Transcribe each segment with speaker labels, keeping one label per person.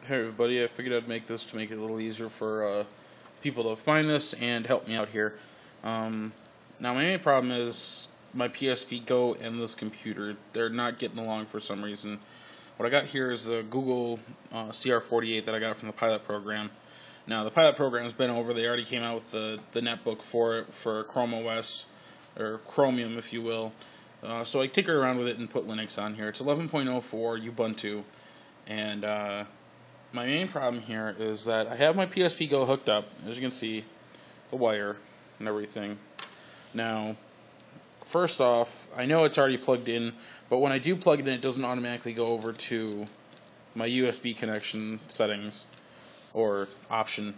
Speaker 1: Hey everybody, I figured I'd make this to make it a little easier for people to find this and help me out here. Now my main problem is my PSP Go and this computer. They're not getting along for some reason. What I got here is the Google CR48 that I got from the pilot program. Now the pilot program's been over. They already came out with the netbook for it for Chrome OS, or Chromium if you will. So I tinkered around with it and put Linux on here. It's 11.04 Ubuntu, and my main problem here is that I have my PSP Go hooked up, as you can see, the wire and everything. Now, first off, I know it's already plugged in, but when I do plug it in, it doesn't automatically go over to my USB connection settings or option.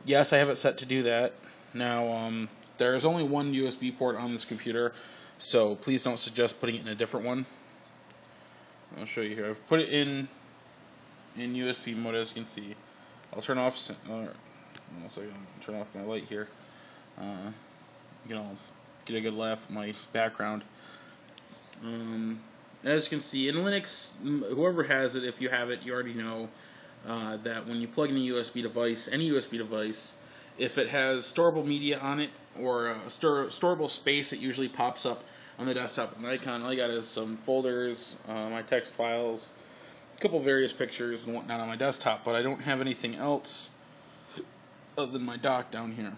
Speaker 1: Yes, I have it set to do that. Now, there is only one USB port on this computer, so please don't suggest putting it in a different one. I'll show you here. I've put it in USB mode, as you can see. I'll turn off. Turn off my light here. You know, get a good laugh at my background. As you can see, in Linux, whoever has it, if you have it, you already know that when you plug in a USB device, any USB device, if it has storable media on it or storable space, it usually pops up on the desktop. An icon. All I got is some folders, my text files, a couple various pictures and whatnot on my desktop, but I don't have anything else other than my dock down here.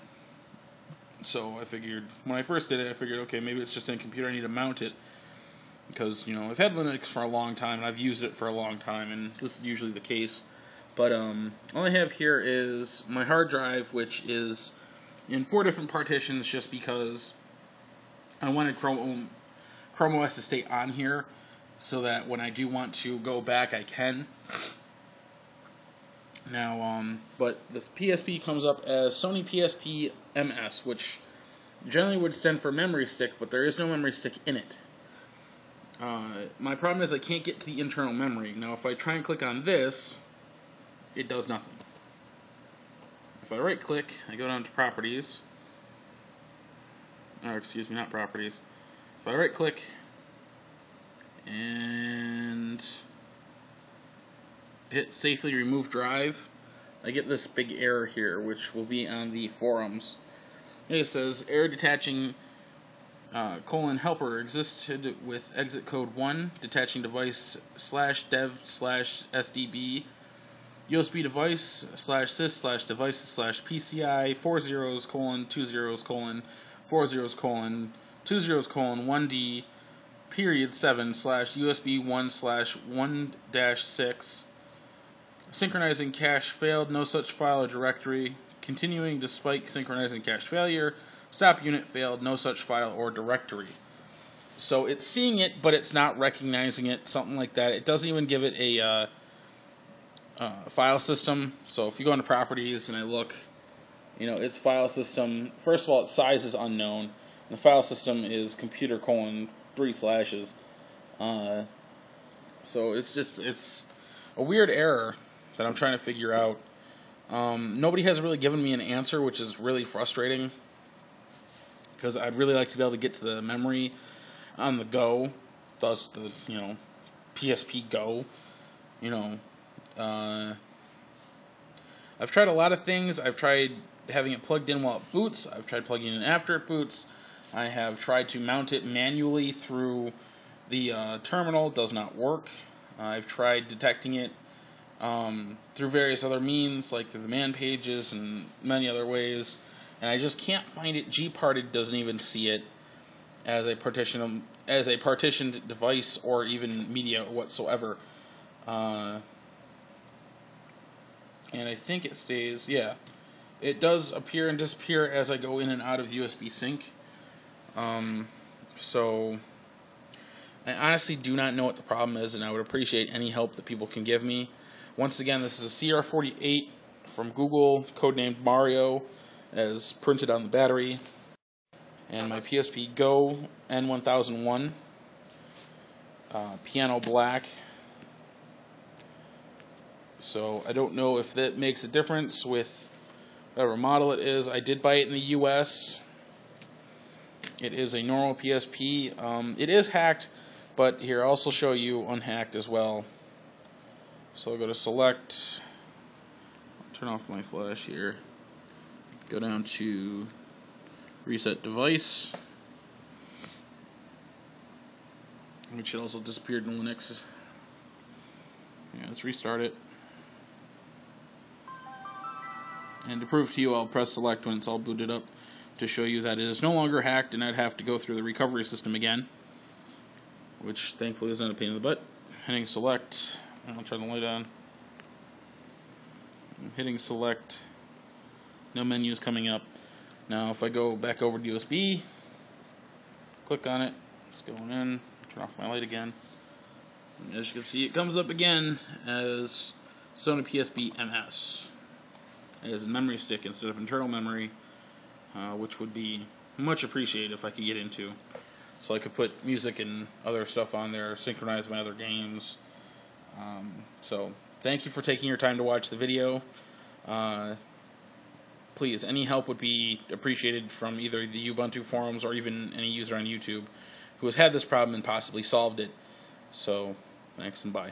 Speaker 1: So I figured, when I first did it, I figured, okay, maybe it's just in a computer, I need to mount it, because, you know, I've had Linux for a long time, and I've used it for a long time, and this is usually the case. But all I have here is my hard drive, which is in 4 different partitions, just because I wanted Chrome OS to stay on here, so that when I do want to go back, I can. Now, but this PSP comes up as Sony PSP MS, which generally would stand for memory stick, but there is no memory stick in it. My problem is I can't get to the internal memory. Now, if I try and click on this, it does nothing. If I right-click, I go down to Properties. Or, excuse me, not Properties. If I right-click and hit Safely Remove Drive, I get this big error here, which will be on the forums. It says, error detaching helper existed with exit code 1, detaching device /dev/sdb, USB device /sys /devices /PCI 40:40:40:1D period 7 /USB 1/1-6. Synchronizing cache failed, no such file or directory. Continuing despite synchronizing cache failure. Stop unit failed, no such file or directory. So it's seeing it, but it's not recognizing it, something like that. It doesn't even give it a file system. So if you go into Properties and I look, you know, its file system, first of all, its size is unknown. And the file system is computer : 3/. So it's a weird error that I'm trying to figure out. Nobody has really given me an answer, which is really frustrating, because I'd really like to be able to get to the memory on the Go, thus the, you know, PSP Go. You know, I've tried a lot of things. I've tried having it plugged in while it boots. I've tried plugging it in after it boots. I have tried to mount it manually through the terminal. It does not work. I've tried detecting it through various other means, like through the man pages and many other ways, and I just can't find it. Gparted doesn't even see it as a partitioned device or even media whatsoever. And I think it stays, yeah. It does appear and disappear as I go in and out of USB sync. So I honestly do not know what the problem is, and I would appreciate any help that people can give me. Once again, this is a CR48 from Google, codenamed Mario, as printed on the battery. And my PSP Go N1001, piano black. So I don't know if that makes a difference with whatever model it is. I did buy it in the US. It is a normal PSP. It is hacked, but here I'll also show you unhacked as well. So I'll go to select, turn off my flash here, go down to reset device, which should also disappear in Linux. Yeah, let's restart it. And to prove to you, I'll press select when it's all booted up to show you that it is no longer hacked and I'd have to go through the recovery system again, which thankfully isn't a pain in the butt. Hitting select, I'll turn the light on. I'm hitting select, no menus coming up. Now if I go back over to USB, click on it, it's going in, turn off my light again. And as you can see, it comes up again as Sony PSP MS. It has a memory stick instead of internal memory, which would be much appreciated if I could get into. So I could put music and other stuff on there, synchronize my other games. So thank you for taking your time to watch the video. Please, any help would be appreciated from either the Ubuntu forums or even any user on YouTube who has had this problem and possibly solved it. So, thanks and bye.